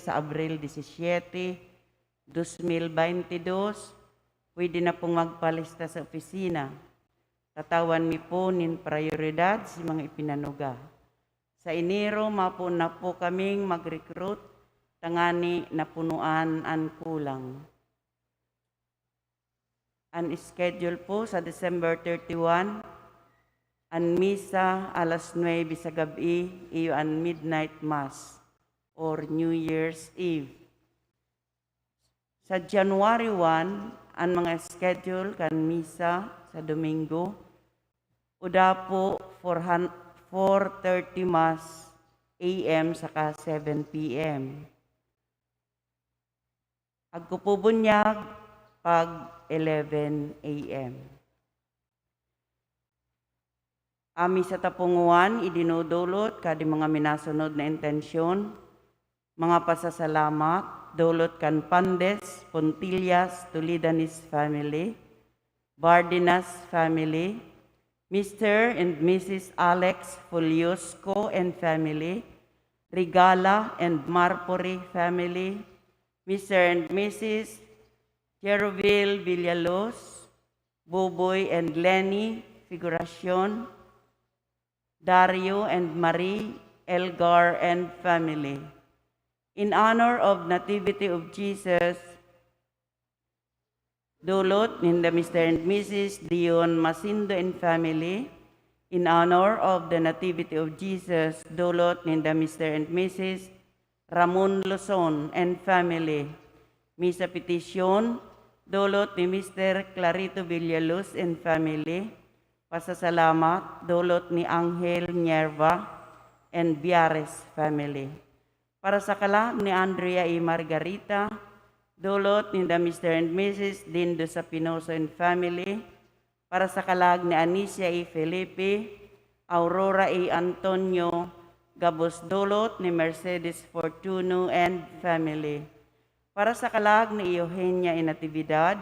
sa Abril 17, 2022, pwede na pong magpalista sa opisina. Tatawan mi po nin prioridad si mga ipinanuga. Sa Enero, mapo na po kaming mag-recruit, tangani na punuan ang kulang. Ang schedule po sa December 31, ang misa alas 9 sa gabi, iyo ang midnight mass or New Year's Eve. Sa January 1, ang mga schedule kan misa sa Domingo, uda po 4:30 mass AM saka 7 PM. Agkupubunyag pag 11 AM. Ami sa tapunguan, idinudulot kadi mga minasunod na intensyon, mga pasasalamat, dulot kan Pandes, Pontillas, Toledanis family, Bardinas family, Mr. and Mrs. Alex Fuliosco and family, Regala and Marpori family, Mr. and Mrs. Jerovil Villalos, Buboy and Lenny Figuracion, Dario and Marie Elgar and family. In honor of Nativity of Jesus, dulot ninda Mr. and Mrs. Dion Masindo and family. In honor of the Nativity of Jesus, dulot ninda Mr. and Mrs. Ramon Luzon and family. Misa petition, dulot ni Mr. Clarito Villaluz and family. Pasasalamat, dulot ni Angel Nierva and Biares family. Para sa kalag ni Andrea E. Margarita, dulot ni Mr. and Mrs. Dindo Sapinoso and family. Para sa kalag ni Anicia E. Felipe, Aurora E. Antonio, gabos dulot ni Mercedes Fortuno and family. Para sa kalag ni Eugenia E. Natividad,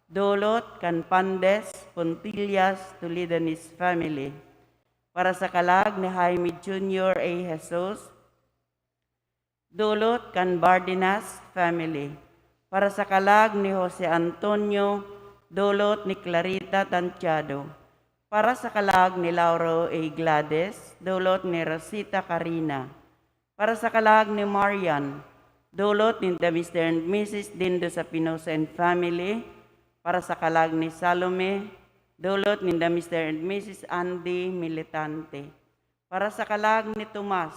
dulot kan Pandes, Pontillas, Toledanis family. Para sa kalag ni Jaime Jr. A. Jesus, dulot kan Bardinas family. Para sa kalag ni Jose Antonio, dulot ni Clarita Tantiado. Para sa kalag ni Lauro A. Gladys, dulot ni Rosita Carina. Para sa kalag ni Marian, dulot ni Mr. and Mrs. Dindo Sapinosa and family. Para sa kalag ni Salome, dulot ni Mr. and Mrs. Andy Militante. Para sa kalag ni Tomas,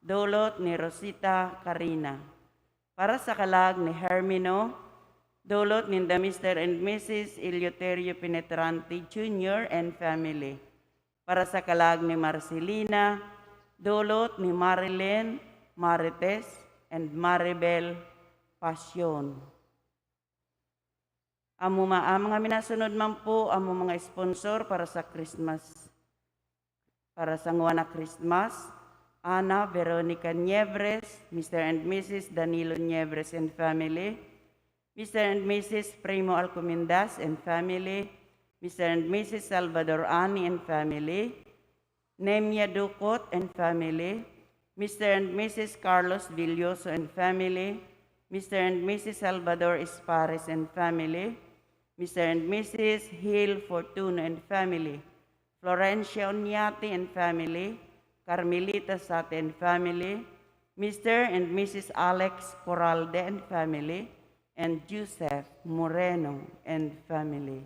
dulot ni Rosita Carina. Para sa kalag ni Hermino, dulot ni Mr. and Mrs. Eleuterio Penetrante Jr. and family. Para sa kalag ni Marcelina, dulot ni Marilyn Marites and Maribel Passion. Amo mga minasunod man po, amo mga sponsor para sa Christmas, para sa ngwana Christmas, Ana Veronica Niebres, Mr. and Mrs. Danilo Niebres and family, Mr. and Mrs. Primo Alcomendas and family, Mr. and Mrs. Salvador Ani and family, Nemia Ducot and family, Mr. and Mrs. Carlos Villoso and family, Mr. and Mrs. Salvador Espares and family, Mr. and Mrs. Hill Fortuna and family, Florencia Onyate and family, Carmelita Sate and family, Mr. and Mrs. Alex Coralde and family, and Joseph Moreno and family.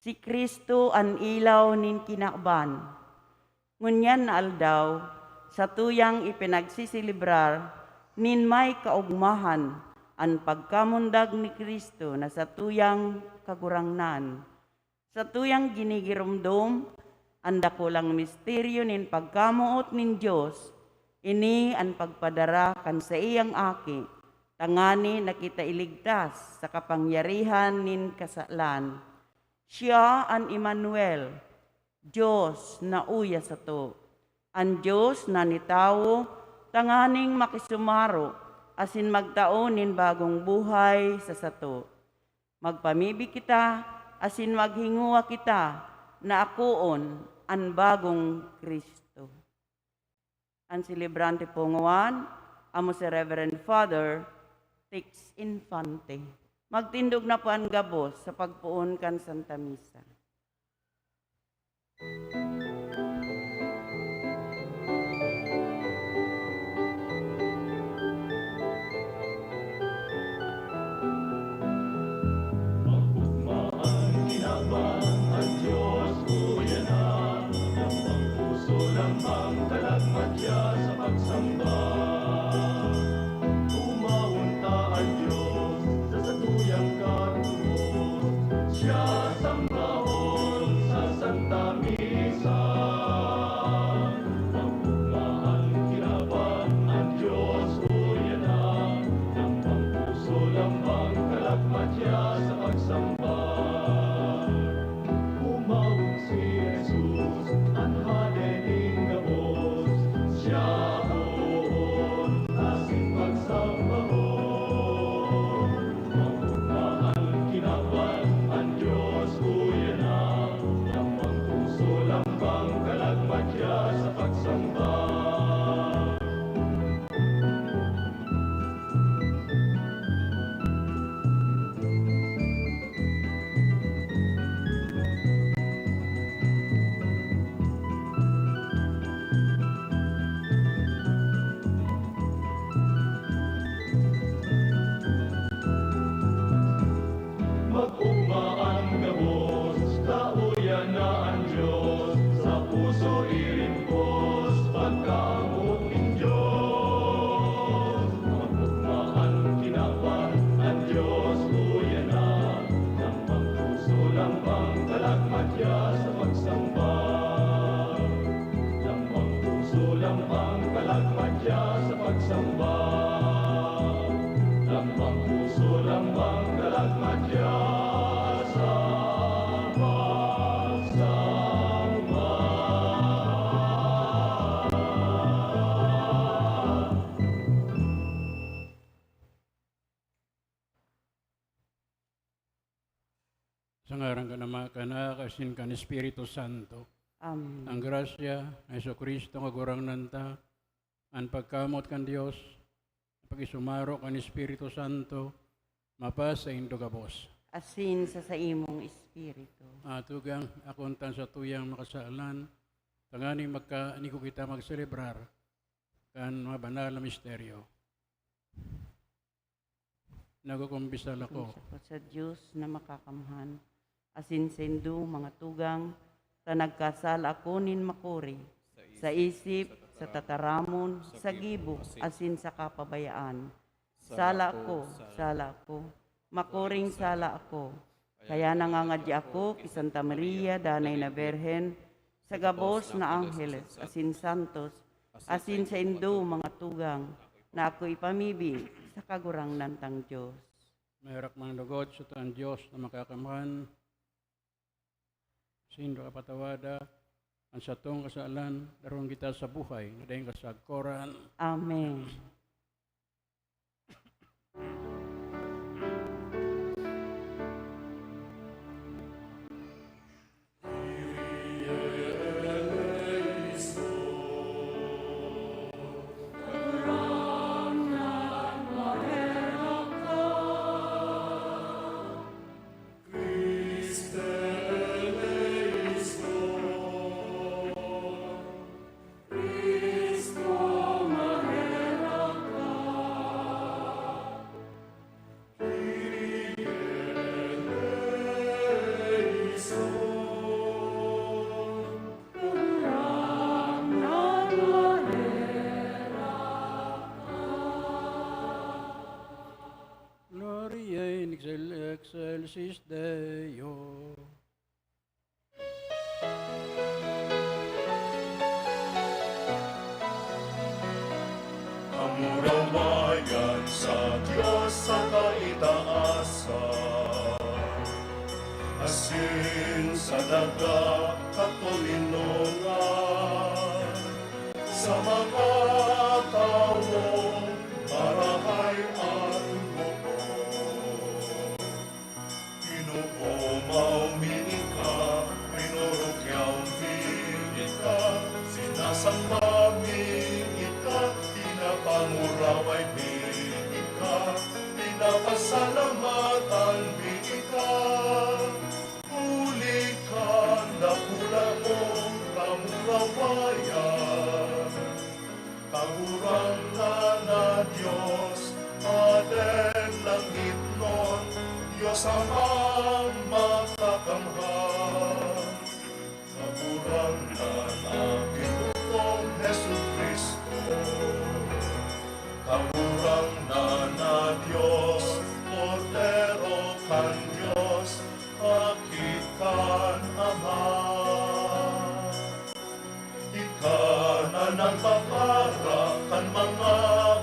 Si Kristo ang ilaw nin kinakban, ngunyan na aldaw, sa tuyang ipinagsisilibrar, nin may kaugmahan, ang pagkamundag ni Kristo na sa tuyang kagurangnan. Sa tuyang ginigirumdom, ang dakulang misteryo nin pagkamuot nin Diyos, ini ang pagpadara kan sa iyang aki, tangani nakita iligtas sa kapangyarihan nin kasalan. Siya ang Emmanuel, Diyos na uya sa to. Ang Diyos na nitawo, tanganing makisumaro, asin magtaonin bagong buhay sa sato. Magpamibi kita, asin maghinguwa kita, na akoon ang bagong Kristo. Ang celebrante punguan, amo si Reverend Father Tix Infante. Magtindog na po ang gabos sa pagpuon kan Santa Misa. Sa ngaran ka naman ka na, kasin ka ni Espiritu Santo. Amen. Ang grasya, ng Jesucristo, kagurang nanta, ang pagkamot kan Diyos, pag-isumaro kan Espiritu Santo, mapas sa indo kabos. Asin sa imong Espiritu. Tugang akuntan sa tuyang makasalan, tangani ko kita magselebrar, kan mga banal na misteryo. Nagukumbisal ako. Sa Diyos na makakamhan, asin sa indo mga tugang, sa nagkasal ako nin makuri, sa isip, sa tataramon, sa gibo, asin sa kapabayaan. Sala ko, makuring sala ako. Kaya nangangadya ako kay Santa Maria, Danay na Berhen, sa gabos na Angeles, asin santos, asin sa indo mga tugang, na ako ipamibig sa kagurang nantang Diyos. Mayroon mga lugot sa tuan Diyos na makakamahan, sindo kapatawada, ang satong kasalan, daron kita sa buhay, na dahil kasagkoran. Amen. Excelsis Deo. Amurawayan sa Diyos sa kaitaasan, asin sa daga katulinungan, sa mga tao marahayan mo ko. Ginoo mauminika, rinurog sang mami ika, pinapanguraway mi ika, pinapasalamatan mi ika. Huli ka na pula mong kamurawayan, kagurangan na Diyos, Aden langit nun, Diyos amang makakamhan. Kagurangan ang Panginoong Hesu Kristo, kagurangan na Diyos, Kordero kan Diyos, akikan Ama. Ika na nagpapara kan mga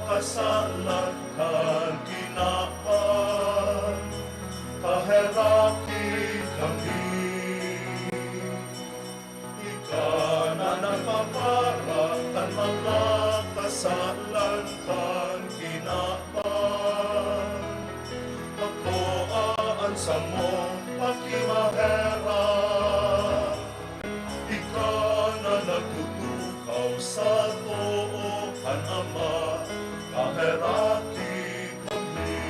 kasalan kan kinapan, kaheraki kami. Ika na nagpapara kan mga kasalan kan kinapan, ako aansa mo pakimahera. Ika na nagtutukaw sa too kan Ama, kaheraki kami.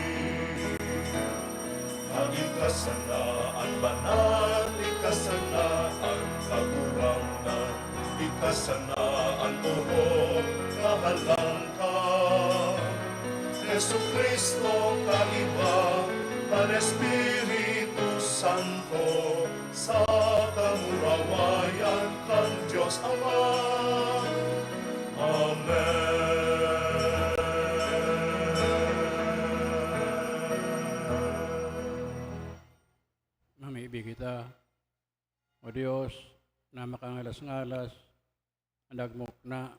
Ang ikasanaan banal, ikasanaan kagurangan, ikasanaan puro kahalangkan. Jesu Kristo kaiba, kan Espiritu Santo, sa kamurawayan kan Diyos Ama. Amen. Mamiibig kita, o Diyos, na makangalas-ngalas, nagmukna,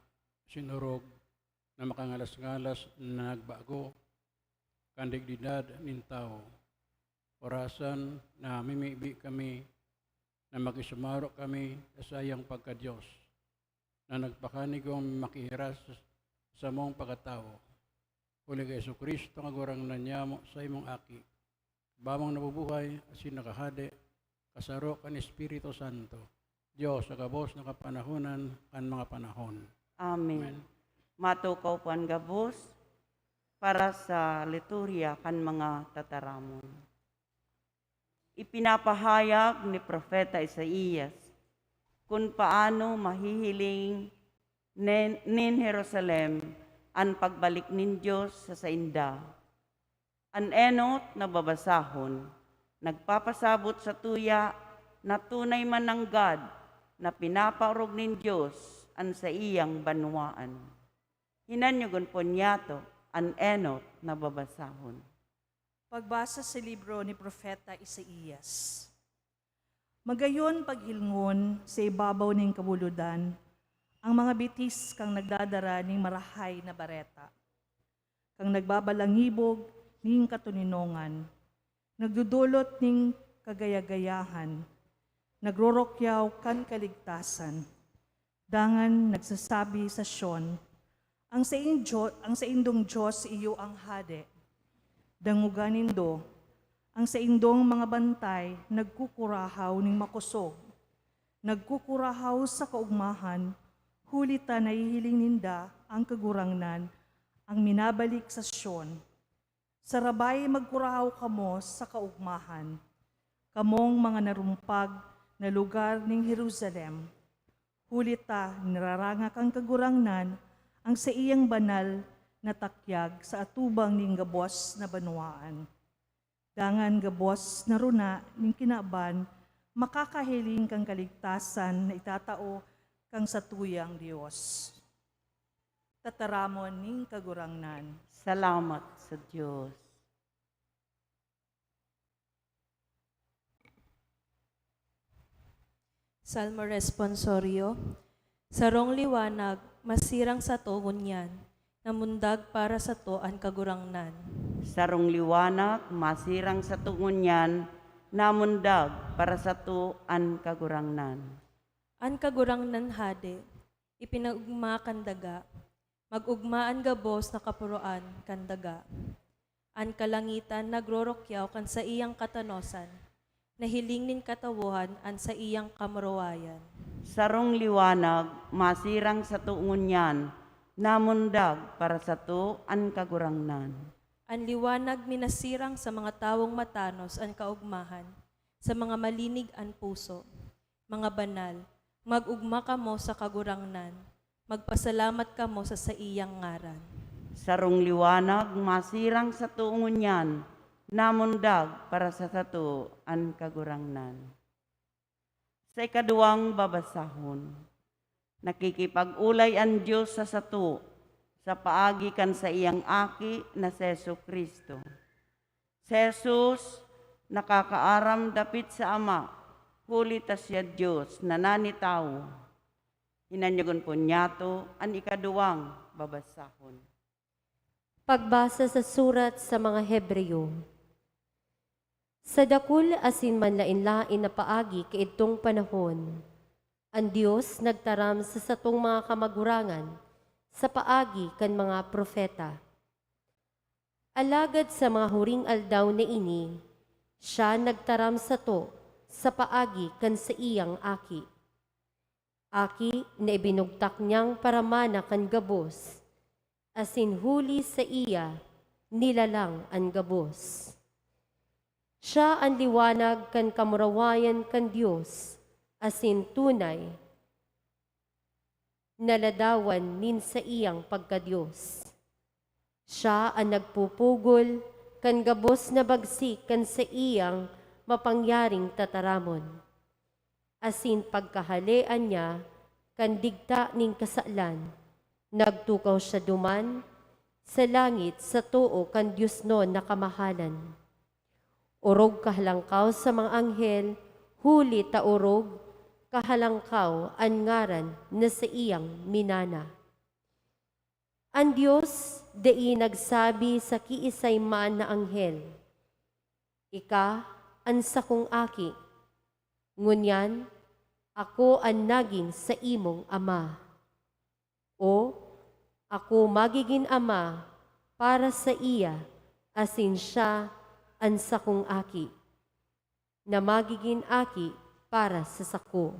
sinurog, na makangalas-ngalas, na nagbago, kandigdidad nin tao. Orasan na mimiibig kami, na makisumaro kami sa sayang pagka-Diyos, na nagpakanigong makihiras sa mong pagkatao. Uli kay Jesu Kristo, nga gurang na niya mo sa imong aki. Bamang nabubuhay, asin nakahade, kasaro kan Espiritu Santo. Diyos, agabos na kapanahonan, kan mga panahon. Amen. Amen. Matukaw po ang gabos para sa liturya kan mga tataramon. Ipinapahayag ni Propeta Isaías kung paano mahihiling nin Jerusalem ang pagbalik nin Diyos sa sainda. An enot na babasahon, nagpapasabot sa tuya na tunay man ng God na pinapaurog nin Diyos an sa iyang banwaan. Hinanyugon po niyato an enot na babasahon. Pagbasa sa libro ni Propeta Isaías. Magayon paghilngon sa ibabaw ning kabuludan, ang mga bitis kang nagdadara ning marahay na bareta, kang nagbabalangibog ning katuninongan, nagdudulot ning kagayagayahan, nagrorokyaw kan kaligtasan, dangan nagsasabi sa Sion, ang sa indong Diyos iyo ang hade, danguganindo, ang sa indong mga bantay nagkukurahaw ning makusog, nagkukurahaw sa kaugmahan, hulita na ihiling ninda ang kagurangnan, ang minabalik sa Sion. Sarabay magkurahaw kamo sa kaugmahan, kamong mga narumpag na lugar ning Jerusalem. Hulita nirarangak ang kagurangnan, ang sa iyang banal na takyag sa atubang ning gabos na banwaan. Dangan gabos na runa ning kinaban, makakahiling kang kaligtasan na itatao kang sa tuyang Diyos. Tataramon ning kagurangnan. Salamat sa Diyos. Salmo Responsorio. Sarong liwanag, masirang sa to ngunyan, namundag para sa to ang kagurangnan. Sarong liwanag, masirang sa tungon yan, namundag para sa tuan kagurangnan. An kagurangnan hade, ipinagugma kandaga, magugmaan gabos na kapuroan kandaga. An kalangitan nagrorokyaw kan sa iyang katanosan, nahiling nin katawuhan an sa iyang kamurawayan. Sarong liwanag, masirang sa tuungon yan, namundag para sa to an kagurangnan. Ang liwanag minasirang sa mga tawong matanos ang kaugmahan, sa mga malinig ang puso. Mga banal, magugma ka mo sa kagurangnan, magpasalamat ka mo sa iyang ngaran. Sarong liwanag, masirang sa tuungon yan, namundag para sa sato an kagurangnan. Sa ikaduwang babasahon, nakikipag-ulay ang Diyos sa sato, sa paagi kan sa iyang aki na si Jesu Kristo. Si Jesus, nakakaaram dapit sa Ama, huli ta siya Diyos, nananitaw. Hinanyagon po niyato ang ikaduwang babasahon. Pagbasa sa surat sa mga Hebreo. Sa dakul asin manlain-lain na paagi kaitong panahon, ang Diyos nagtaram sa satong mga kamagurangan sa paagi kan mga propeta. Alagad sa mga huring aldaw na ini, siya nagtaram sa to sa paagi kan sa iyang aki. Aki na ibinugtak niyang paramana kan gabos, asin huli sa iya nilalang ang gabos. Siya ang liwanag kan kamurawayan kan Diyos, asin tunay, naladawan nin sa iyang pagkadiyos. Siya ang nagpupugol kan gabos na bagsik kan sa iyang mapangyaring tataramon. Asin pagkahalean niya kan digta ning kasalan, nagtukaw siya duman sa langit sa tuo kan Diyos no nakamahalan. Orog kahalangkaw sa mga anghel, huli taorog, kahalangkaw an ngaran na sa iyang minana. Ang Diyos dai nagsabi sa kiisay man na anghel, Ika an sakong aki, ngunyan ako an naging sa imong ama. O ako magiging ama para sa iya, asin siya ang sakong aki, na magiging aki para sa sako.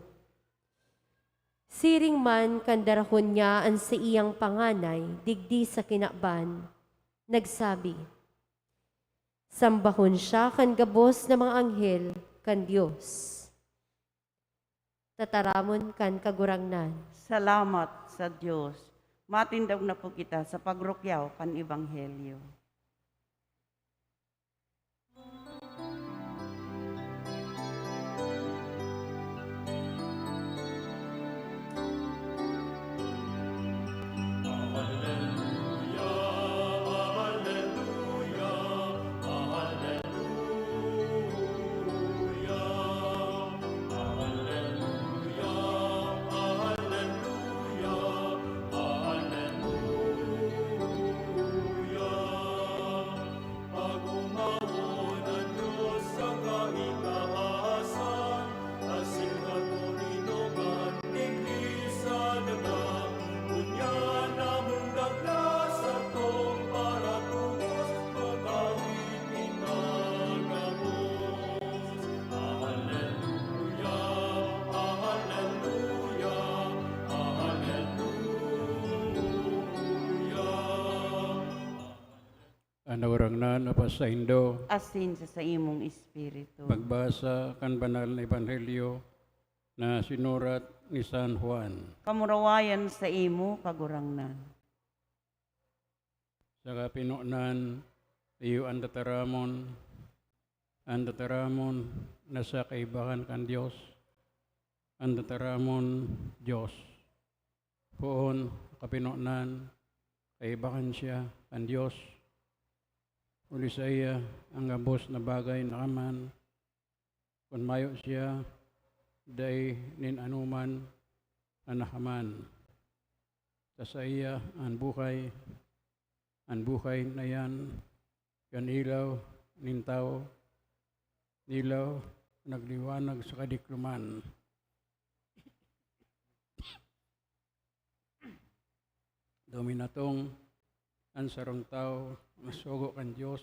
Siring man kandarahon niya ang sa iyang panganay, digdi sa kinaban, nagsabi, Sambahon siya kan gabos na mga anghel kan Diyos. Tataramon kan kagurangnan. Salamat sa Diyos. Matindag na po kita sa pagrukyaw kan Ebanghelyo. Anawarang na napasa Indo, Asin sa imong espiritu. pagbasa kan banal na Ebanghelyo na sinurat ni San Juan. Kamurawayan sa imo kagurangnan. Sa kapinunan, iyo ang dataramon na sa kaibahan kan Diyos, ang dataramon Diyos. Poon, kapinunan, kaibahan siya ang Diyos. Uli sa iya, ang gabos na bagay na kaman, kung mayo siya, day nin anuman, anahaman. Sa iya, ang buhay na yan, yan ilaw, nintaw, ilaw, nagliwanag sa kadikluman. Dominatong, ang sarong tao, ang sugo kan Diyos,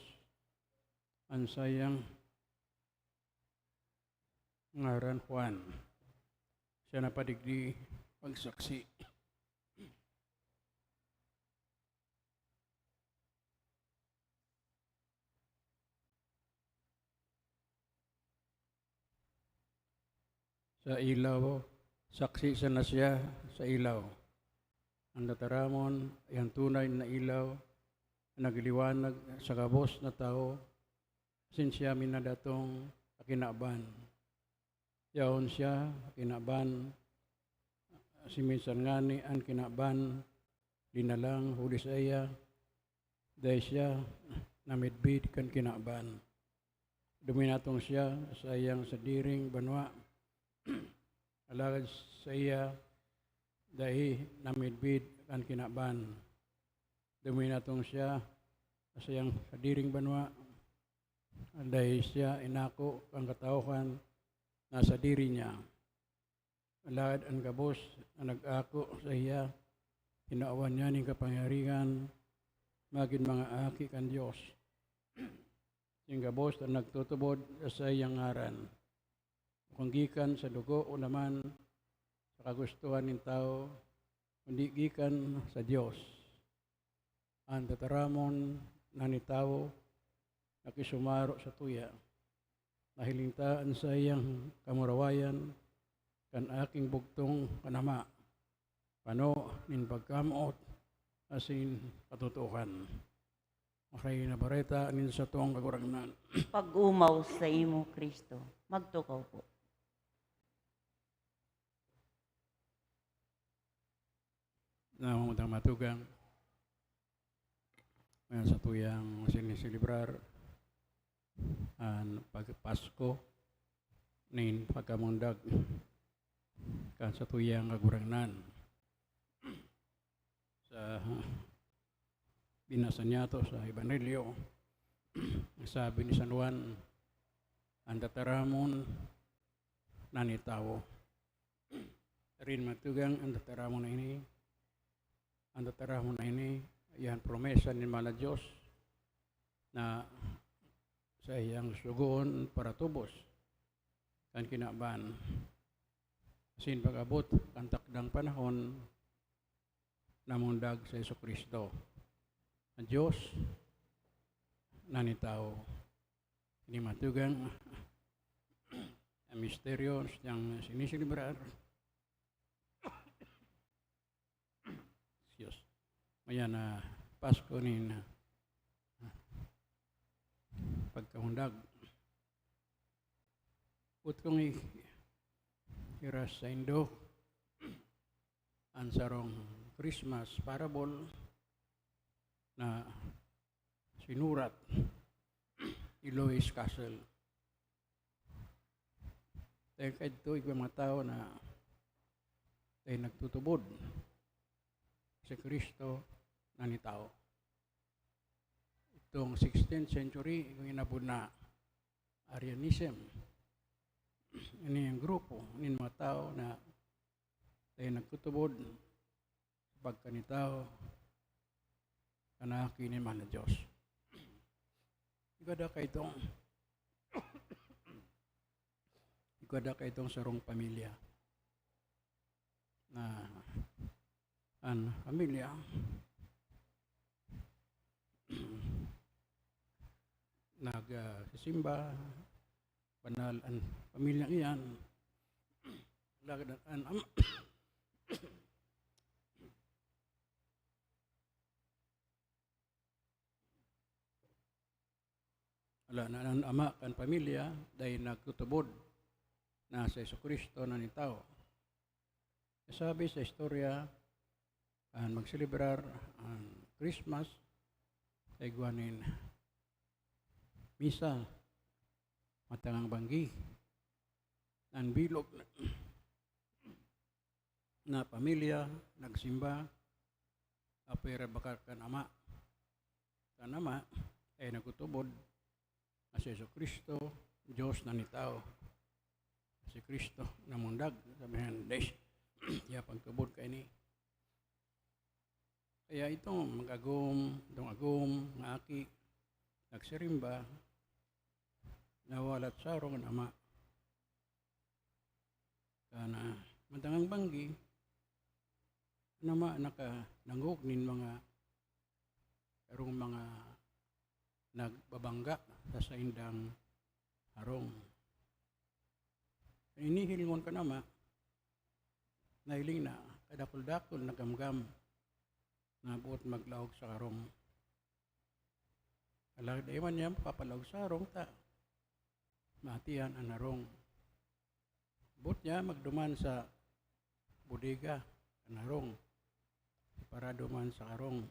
ang sayang, ngaran Juan. Siya napadigdi pagsaksi. Sa ilaw, saksi siya na siya sa ilaw. Ang dataramon ay ang tunay na ilaw na nagliliwanag sa kabos na tao, siya minadatong akinaban. Yaon siya, kinaban, si minsan ngani ang kinaban, dinalang huli sa iya, dahil siya namidbid kan kinaban. Duminatong siya sa iyang sadiring banwa, alagad sa iya, dahil namidbid kan kinaban. Duminatong siya sa iyang sadiring banwa, dahil siya inako ang katauhan nasa diri niya. Alagad ang kabos na nag-ako sa iya, hinaawan niya ng kapangyarihan, maging mga aki kan Diyos. Yung kabos na nagtutubod sa iyang ngaran. Kung gikan sa dugo o naman sa kagustuhan ng tao, kundi gikan sa Diyos. Ang tataramon na ni tao, nakisumaro sa tuya. Nahilintaan sa iyang kamurawayan, kan aking bugtong kanama, pano nin pagkamot, asin katutuhan. Makay na bareta nin sa tuong kagurangnan. Pag-umaw sa imo, Kristo. Magtukaw po. Namamutang matugang, ngayon sa tuyang sinisilibrar, ang pagpasko nin pagkamundag kan sa tuyang kagurangnan sa binasa niya to sa Ebanghelyo. Sabi ni San Juan, ang tataramon na ni tao. Rin matugang ang tataramon na ini, ang tataramon na ini, yan promesa ni Mala Diyos na sa iyang sugon para tubos kan kinaban. Sin pag-abot ang takdang panahon namundag sa Jesucristo. Ang Diyos na ni tao. Ini matugang ang misteryo siyang sinisilibrar. Diyos. Maya na Pasko ni pagkahundag. Ut kong iras sa Indo ang sarong Christmas parable na sinurat ni Lois Castle. Dahil kahit ito, mga tao na tayo nagtutubod si Kristo na ni tao. Itong 16th century, yung inabot na Arianism. Ini yung grupo, ini mga tao na tayo nagtutubod sa pagkanitao kanakinin man na Diyos. Ikada ka itong sarong pamilya na ang pamilya nagsisimba banal ang pamilyang iyan lagad ang ang ama kan pamilya dahil nagtutubod na sa Jesucristo na ni tao. Sabi sa istorya ang magselebrar ang Christmas ay guwanin misa matangang banggi ang bilog na pamilya nagsimba apera bakar kan ama ay nagtutubod na si Jesucristo Diyos na ni tao si Kristo na mundag sabihan des ya pagtubod kay ni. Kaya itong agum, nga aki, nagsirimba, nawalat sarong ng ama. kana mantangang banggi nama nangog nin mga karong mga nagbabangga sa indang harong. Inihilingon ka nama, nailing na kadakol-dakol na gamgam na buot maglaog sa harong. Alag da iman niya papalaog sa harong ta, matihan ang harong. Buot niya magduman sa bodega ang harong, para duman sa harong.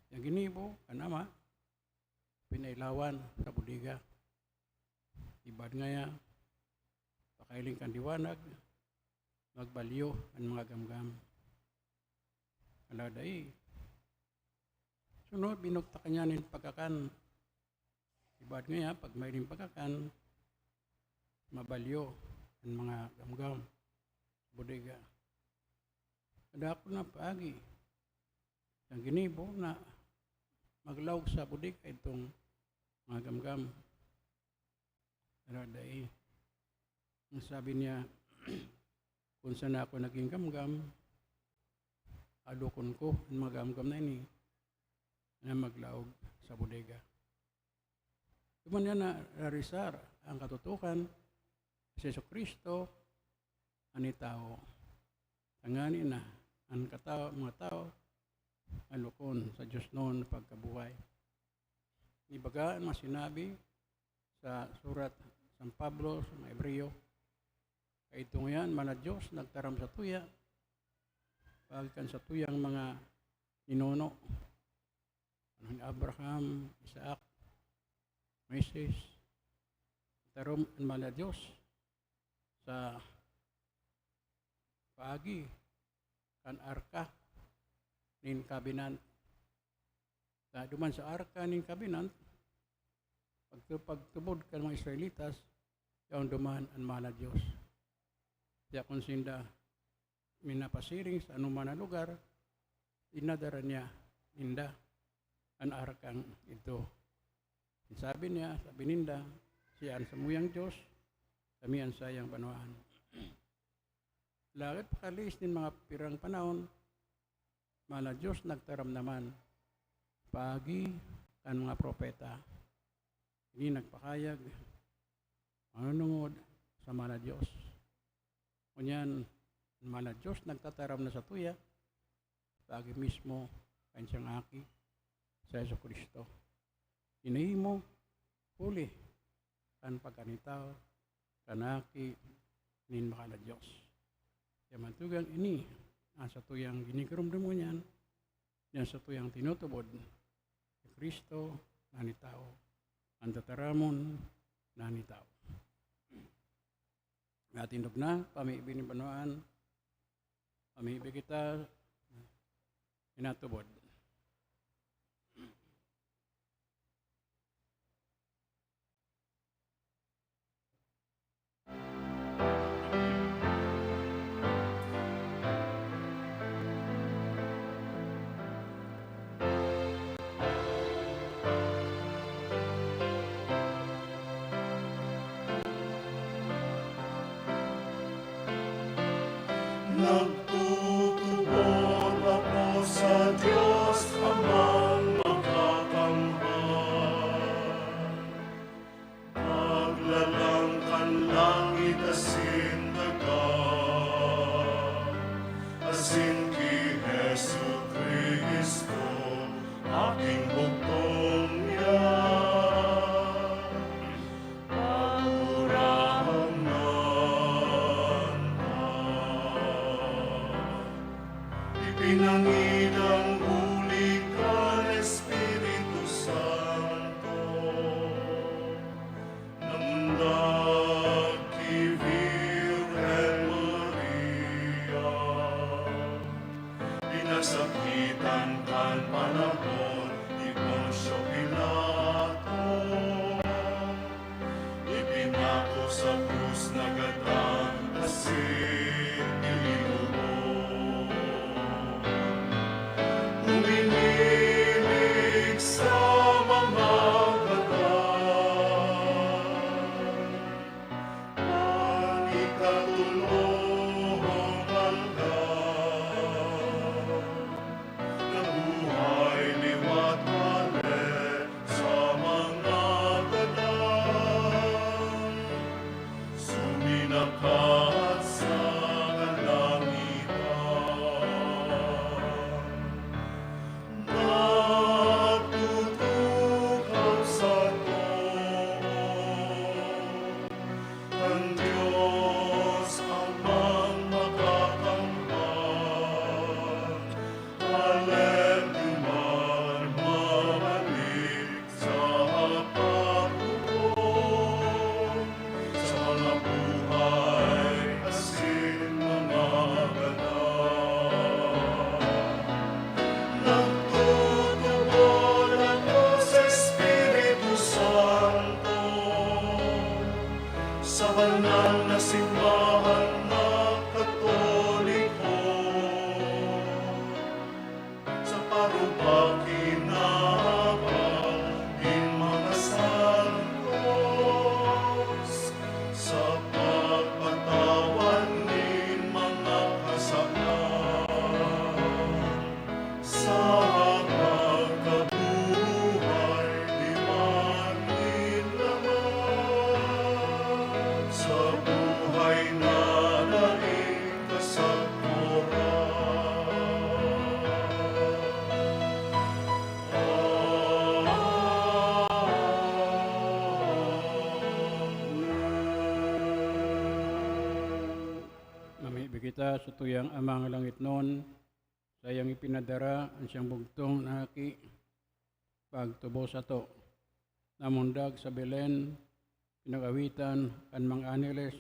Yang ginibo, kanama, pinailawan sa bodega. Ibad ngaya, pakailing kan diwanag, magbalyo ang mga gamgam. Aladay, sunod, binugta kanya nin pagkakan. Ibad ngaya, pag may rin pagkakan, mabalyo ang mga gamgam sa bodega. Kada ako na paagi, ang ginibo na maglawag sa bodega itong mga gamgam. Aladay, ang sabi niya, kung saan ako naging gamgam, adukon ko ang mga gamgam na ini na maglaog sa bodega. Tuman niya na narisar ang katutukan sa Yesu Kristo, ani tao. Tangani na ang mga tao alukon sa Diyos noon pagkabuhay. Ibaga ang mga sinabi sa surat San Pablo sa mga Hebreo, kay ito ngayon, mana Diyos, nagtaram sa tuya, pagkan sa tuyang mga ninuno, ni Abraham, Isaac, Moises, tarom ang mana Diyos sa paagi, kan arka, nin kabinan. Sa duman sa arka nin kabinan, pagtubod ka ng mga Israelitas, yung duman ang mahal na Diyos. Kaya kung sinda minapasiring sa anuman na lugar, inadara niya, inda, ang arakang ito. Sabi niya, sabi ninda, siyaan sa muyang Diyos, kami ang sayang banwaan. Lakit pakalis din mga pirang panahon, mahal na Diyos nagtaram naman, pagi kan mga propeta, hindi nagpakayag, manunungod sa mahal na Diyos. Kunyan, mahal na Diyos nagtataram na sa tuya, pagi mismo, kanyang aki, sa Yesu Kristo. Inahimo, huli, kan pagkanitaw, kanaki, nin mahal na Diyos. Kaya mantugang ini, ang sa tuyang ginikarumdum mo niyan, yan sa tuyang tinutubod, si Kristo, nani tao, ang tataramon, nani tao. Natindog na, pamiibig ni Banuan, pamiibig kita, inatubod. Nagtutubod ako sa Diyos Amang makakamahal. Paglalangkan langit asin dagat, asin ki Jesu Kristo, aking bugtong niya. Pinangidang huli ka, Espiritu Santo, namundag ki Virgen Maria, pinasakitan kan panahon ni Poncio Pilato, ipinako sa krus na gatang asin ilinubo. Uminilig sa mga gagal, panikag kita sa tuyang amang langit noon, sayang ipinadara ang siyang bugtong na aki, pagtubo sa to. Namundag sa Belen, pinagawitan kan mga aniles,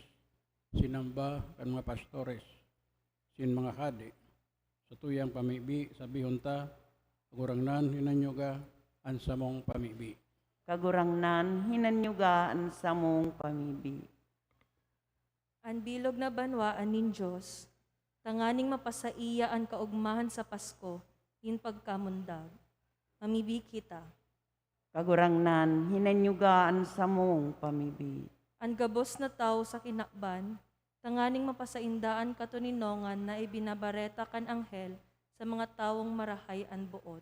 sinamba kan mga pastores, sin mga hadi, sa tuyang pamibi sa bihunta, agurangnan hinanyuga, ang samong pamibi. Kagurangnan, hinanyugaan sa mong pamibi. An bilog na banwaan nin Diyos, tanganing mapasaiya ang kaugmahan sa Pasko, in pagkamundag. Mamibi kita. Kagurangnan, hinanyugaan sa mong pamibi. Ang gabos na tao sa kinakban, tanganing mapasaindaan katuninongan na ibinabareta kan anghel sa mga tawong marahay an buot.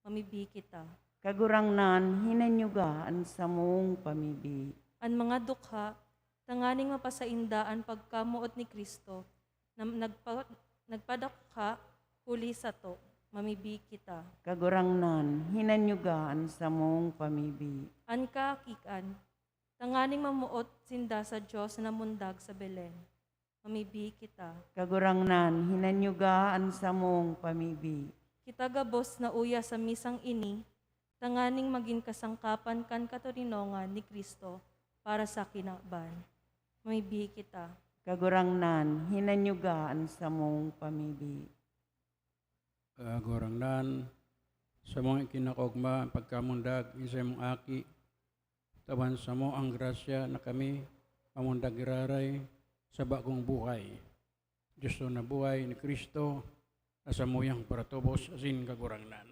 Mamibi kita. Kagurangnan, hinanyugaan sa mong pamibi. An mga dukha, tanganing mapasaindaan pagkamuot ni Kristo, na nagpadakha huli sa to. Mamibi kita. Kagurangnan, hinanyugaan sa mong pamibi. An kaakikan, tanganing mamuot sinda sa Diyos na mundag sa Belen. Mamibi kita. Kagurangnan, hinanyugaan sa mong pamibi. Kita gabos na uya sa misang ini, tanganing maging kasangkapan kan katurinongan ni Kristo para sa kinakban. Mamibi kita. Kagurangnan, hinanyugaan sa mong pamibi. Agurangnan, sa mga kinakogma, pagkamundag, isa mong aki, tawan sa mo ang grasya na kami, pamundag iraray, sa bagong buhay. Diyos na buhay ni Kristo, asa mo yang paratubos, asin kagurangnan.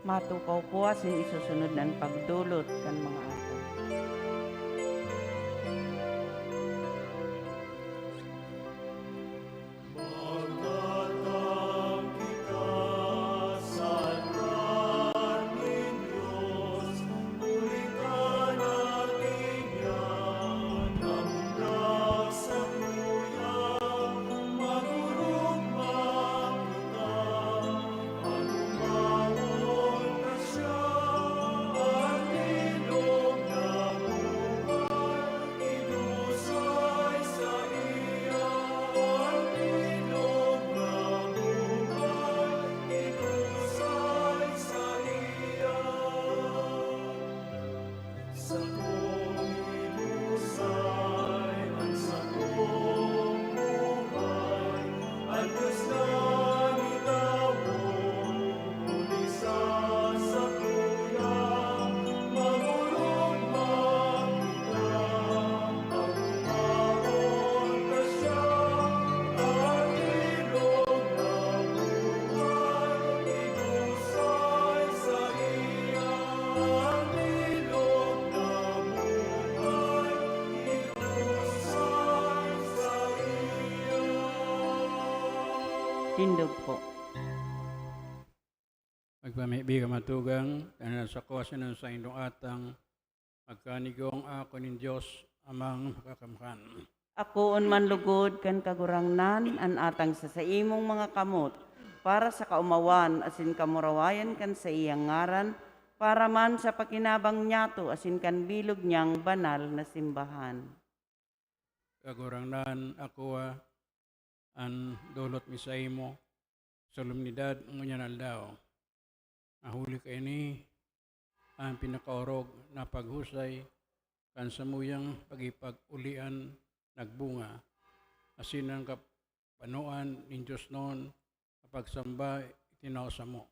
Matukaw po asin isusunod ng pagdulot kan mga ato. Magtatang kita sa altar ng Diyos, ulitan natin yan, namundag sa tuyang, magurugma kita, agumawon na siya, ang ilog na buhay, idusay sa iya, ang ilog na buhay, idusay sa iya. Sa kong idusay, ang sa kong buhay, ang Diyos na itawong, huli sa tuyang, magurugma kita, agumawon na siya, ang ilog na buhay, idusay sa iya, ang ilog na buhay, idusay sa iya. Tindog po. Magpamibi ka matugang, kanan sa kawasan ng sa indong atang, magkanigong ako ng Diyos, amang makakamkan. Akoon man lugod kan kagurangnan an atang sa imong mga kamot para sa kaumawan asin kamurawayan kan sa iyang ngaran para man sa pakinabang nyato asin kan bilog niyang banal na simbahan. Kagurangnan ako an dulot mi sa imo, solemnidad ngunyan aldaw. Ahuli ka ini, ang pinakaorog na paghusay, kan samuyang pagipag-ulian nagbunga, asin ang kapanuan ni Diyos noon, kapagsamba itinaw sa mo.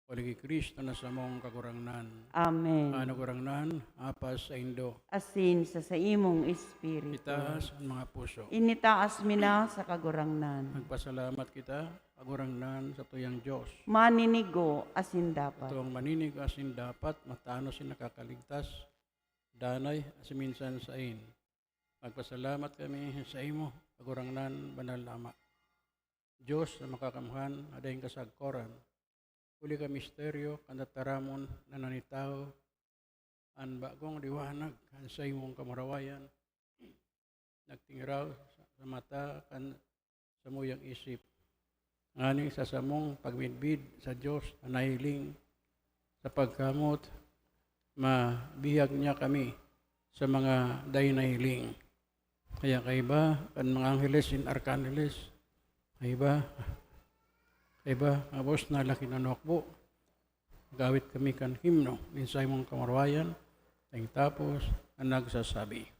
Oligi Kristo na sa mong kagurangnan. Amen. Ano kurangnan, apas sa indo. Asin sa imong espiritu. Itaas ang mga puso. Initaas mina sa kagurangnan. Magpasalamat kita, kagurangnan sa tuyang Diyos. Maninigo asin dapat. Ito ang maninig asin dapat, matano sin nakakaligtas, danay asin minsan sa in. Magpasalamat kami sa imo, kagurangnan, banal na Ama. Diyos na makakamhan, adayang kasagkoran. Uli ka misteryo, kandataramon na nanitaw, ang bagong liwanag, kan sa imong kamarawayan, nagtingiraw sa mata, kan sa muyang isip. Ngani sa samong pagmidbid sa Diyos na nahiling sa pagkamot, mabihag niya kami sa mga daynahiling. Kaya kaiba, kan mga angeles in arkangeles, kaiba, abos na laki na nokbo, gawit kami kan himno, minsay mong kamarwayan, ang tapos, ang nagsasabi.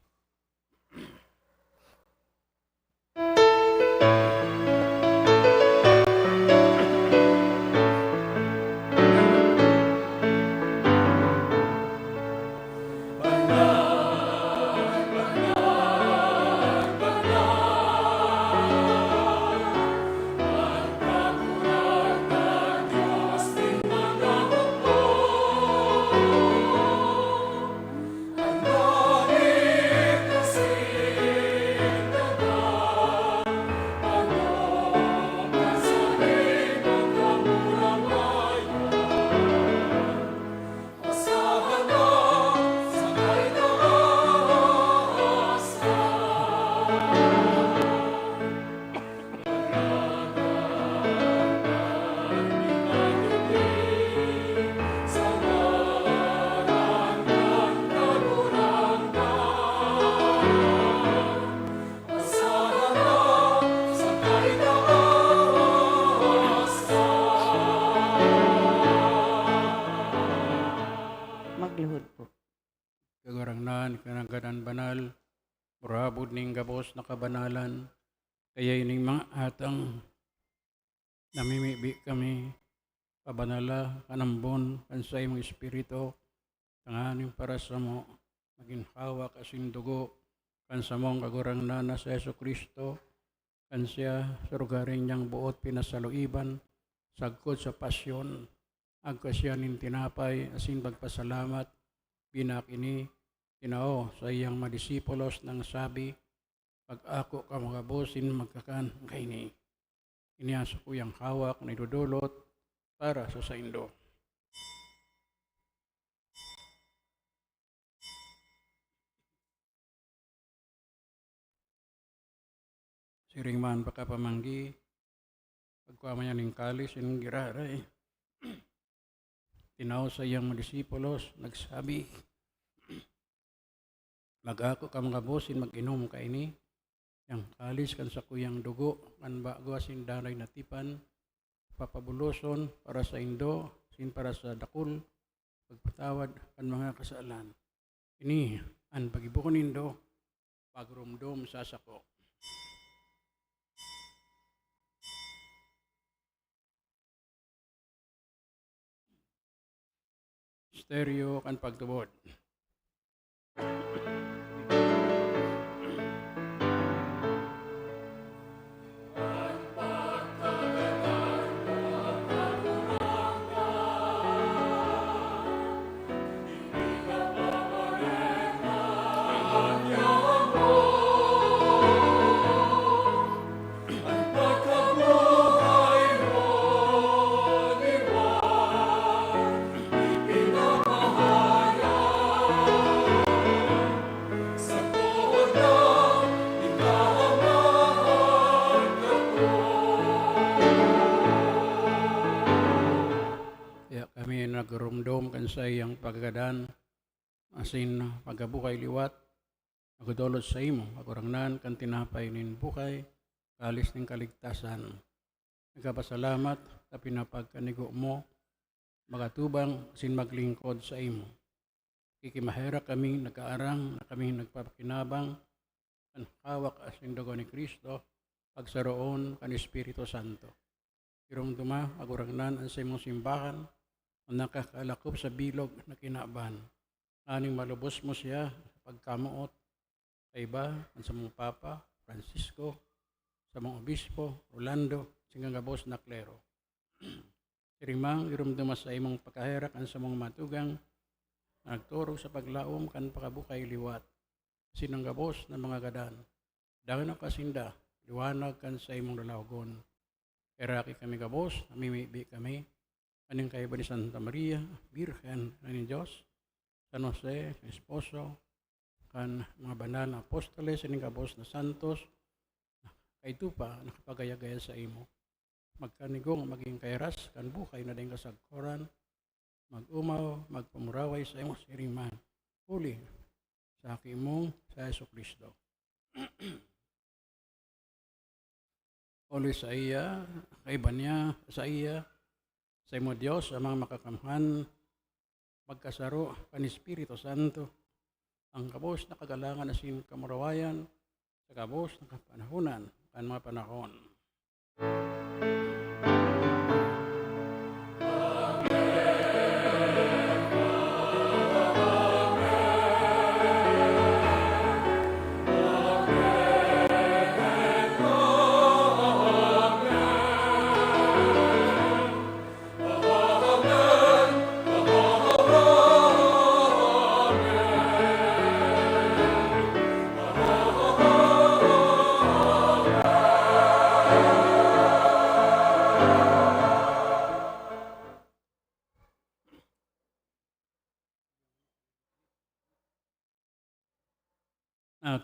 Magluhod po. Kagarangnan, kanangganan banal, murabod ning gabos na kabanalan, kaya ining mga atang namimibi kami, pabanala, kanambon, kansay mong espiritu, tanganing para sa mo, maging hawak asin dugo, kansa mong kagurangnan na sa Yesu Kristo, kansya sa rugaring niyang buot pinasaluiban, sagkod sa pasyon, agkasyanin tinapay, asin pagpasalamat, binakini, tinao sa iyang madisipulos ng sabi, pag ako ka mga bosin magkakan kaini. Iniasa ko yung hawak na idudulot para sa saindo. Siring man pakapamanggi, pagkuha ning kalis, yung giraray. Tinaw sa iyang mga disipulos, nagsabi, mag-ako ka mga bosin, mag-inom ka ini, yang kalis kan sa kuyang dugo, kan bago asin danay natipan, papabuloson para sa indo, sin para sa dakul, pagpatawad kan mga kasalan. Ini, an pagibukon indo, pagrumdom sa sako. Stereo kan pagtubod. Kaya kami nagrumdom kan sa iyang paggadan, asin pagabukay liwat, agudolot sa imo, agurangnan kan tinapay nin bukay, kalis ning kaligtasan. Nagkapasalamat, ta pinapagkanigo mo, magatubang sin maglingkod sa imo. Kikimahera kami nag-aarang, na kami nagpapakinabang, kan hawak asin dugo ni Kristo, pagsaroon kan Espiritu Santo. Irong duma, agurangnan ang sa imong simbahan, ang nakakalakop sa bilog na kinaban. Aning malubos mo siya sa pagkamuot, sa iba, ang sa mong Papa, Francisco, sa mong Obispo, Rolando, singgang gabos na klero. Irimang, irumduma sa imong pagkaherak ang sa mong matugang, nagturo sa paglaom kan pakabukay liwat, sinang gabos na mga gadan. Dahil na kasinda, liwanag kan sa imong lalawgon. Eraki kami gabos, namimibi kami, aning kaiba ni Santa Maria, Birhen na ni Diyos, San Jose, Esposo, kan mga banal na apostoles, aning gabos na santos, kay tupa, nakapagaya-gaya sa imo. Magkanigong maging kairas, kan bukay na din kasagkoran, mag-umaw, magpamuraway sa imong siringman. Uli sa akimong sa Yesu Kristo. Uli sa iya, kaiban niya, sa iya, sa imo Diyos, ang mga makakamhan, magkasaro, kan Espiritu Santo, ang kabos na kagalangan asin kamurawayan, sa kabos na kapanahunan, kan mga panahon.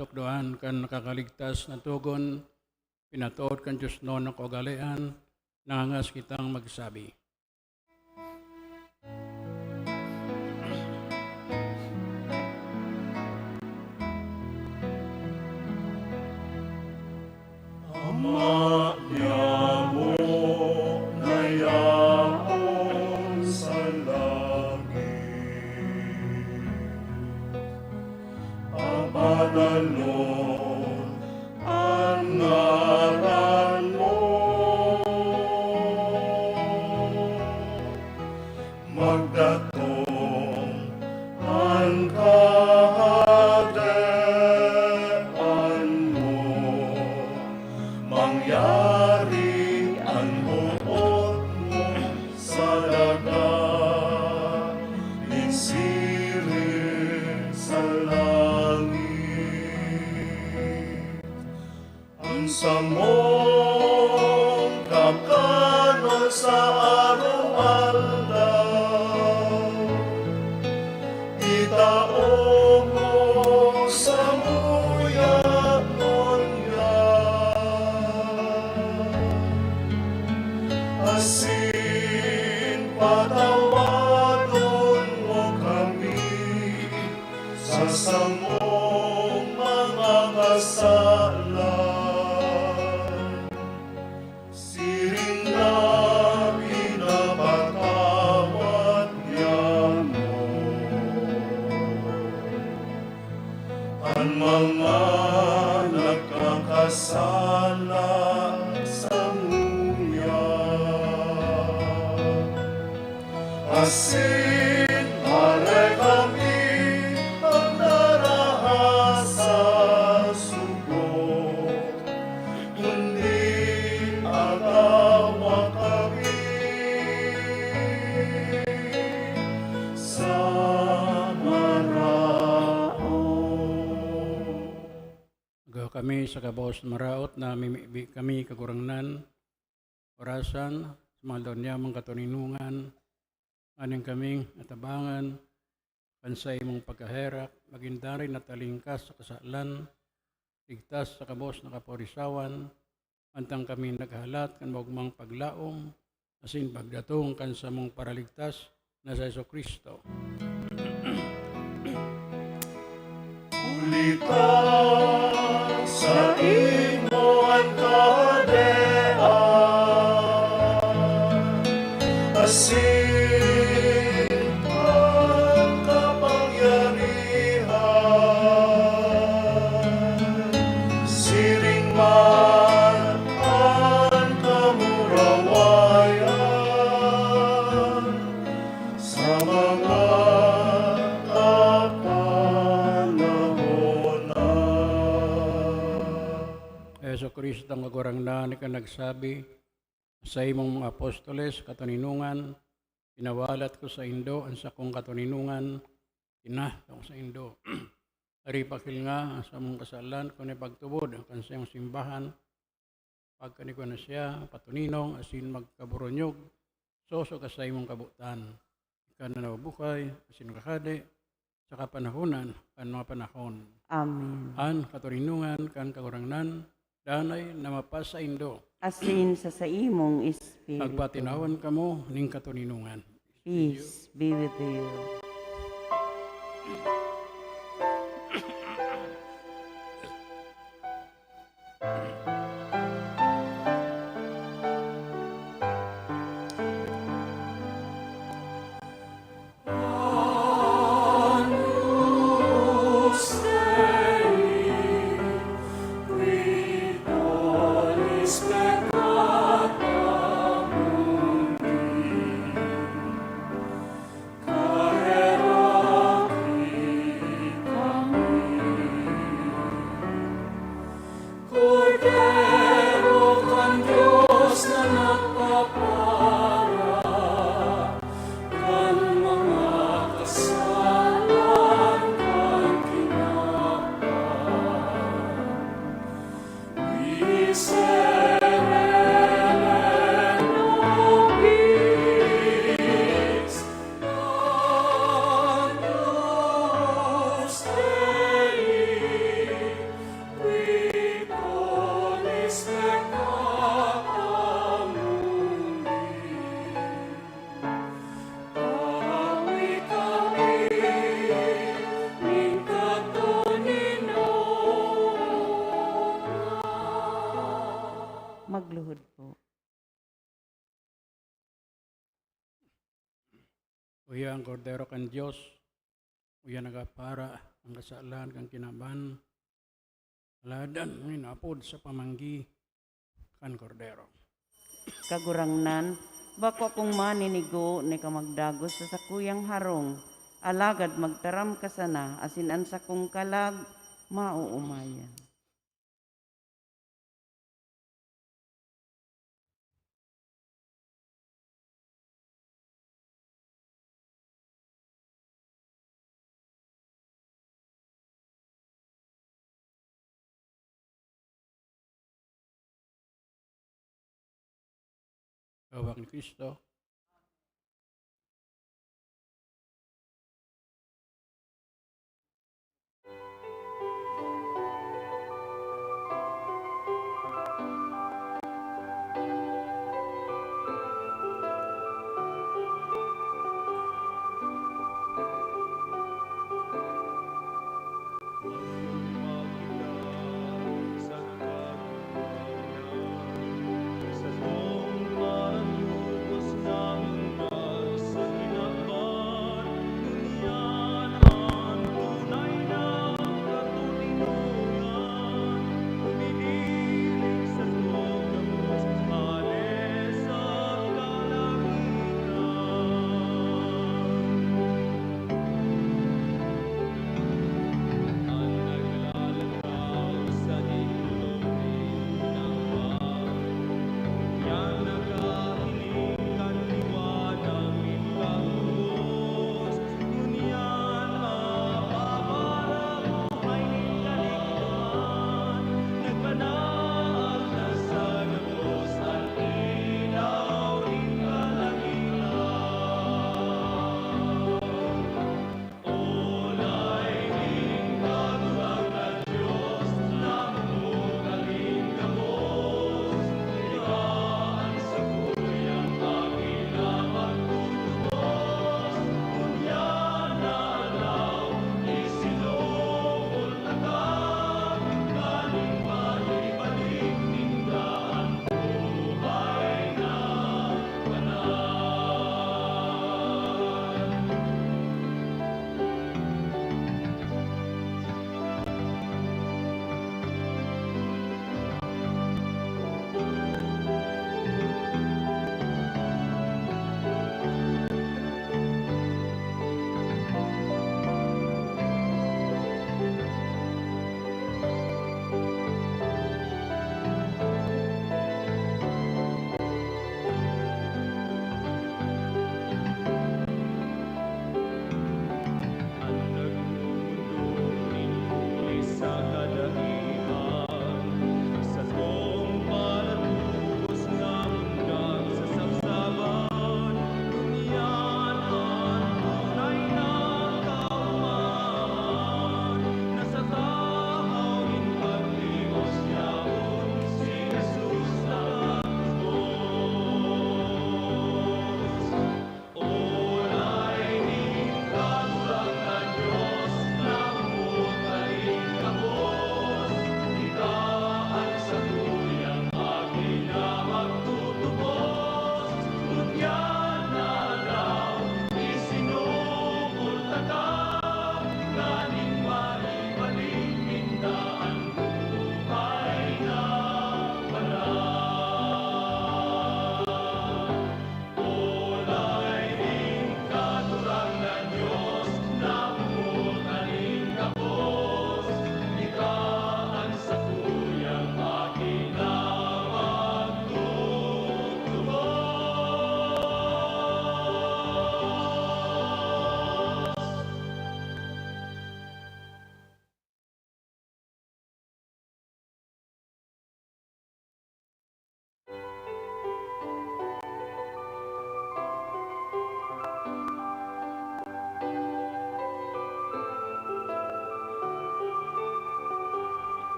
Tukdoan kan nakakaligtas na tugon, pinatuod kan Diyos noon ng kaugalian, nangangas kitang magsabi. Ama niya mo nayaon sa langit, apadalon ang ngalan mo, magdatong ang kaharian mo, mangyari ang buot mo sa dagat, isirin sa langit. Ang samong kakanon sa araw-aldaw, itaong mo sa muya nonya, asin patawadon mo kami sa samong mga kasalan, siring na pinapatawad niya mo ang mga nagkakasala sa muya, asin hare kami ang narahasa sugot, kundi agawa kami sa marao. Agaw kami sa kabos maraot na kami kagurangnan, orasan, sumaldaw niya mga katuninungan, aning kaming atabangan, pansay mong pagkaherak, magindari na talingkas sa kasalan, ligtas sa kabos na kaporisawan, antang kami naghalat kan magmang paglaom, asin pagdatong kan sa mong paraligtas na sa Yesu Kristo. Uli ka sa imo ang kadean, asin ang kapangyarihan, siring man ang kamurawayan, sa mga Yesu Kristo ang kagurangnan ka nagsabi, sa imong mga apostoles katuninungan, pinawalat ko sa Indo ang sakong katuninungan, tinahtaw sa Indo. Ari pakil nga sa mong kasalan kung ipagtubod ang kansayang simbahan, pagkani ko na siya, patuninong, asin magkaburonyog, soso ka sa imong kabutan. Ika na nabubuhay, asin kakade, sa kapanahunan, kan mga panahon. Amen. An katuninungan, kan kagurangnan, danay na mapas sa Indo. Asin sa imong espiritu. Agpatinawan kamo ning katuninungan. Peace be with you. Magluhod po. Uya ang kordero kan Diyos, uya nagapara ang kasalan kang kinaban, aladan ng inapod sa pamanggi kan kordero. Kagurangnan, bako kung maninigo ni ka magdagos sa sakuyang harong, alagad magtaram ka sana, asinan sa kong kalag, mauumayan. Kawak ni Kristo, Sa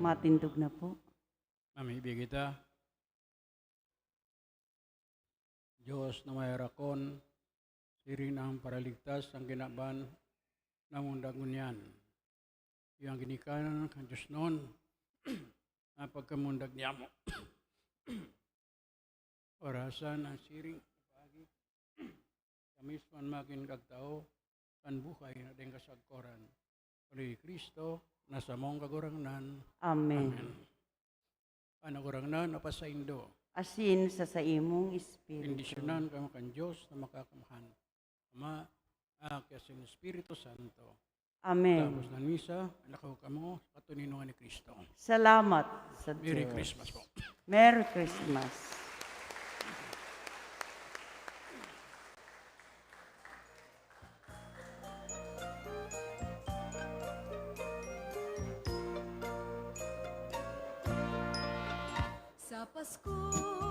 Matindog na po. Mamibig kita. Diyos na may rakon, siring ang paraligtas ang ginaban ng mundagon yan. Yung ginikanan ng Diyos noon, na pagkamundag niya mo. Orasan ang siring pagi. Kamis man makin kagtao, kan buhay na din kasagkoran. Uli Kristo, nasa mong kagurangnan. Amen. Amen. Panagurangnan, napasaindo. Asin sa imong espiritu. Bendisyonan kamo kan Diyos na makakamahan. Ama, Anak, Yasin, Espiritu Santo. Amen. Tapos ng misa, anak ko kamo, sa katuninungan ni Kristo. Salamat sa Diyos. Merry Christmas po. Merry Christmas. Sa Pasko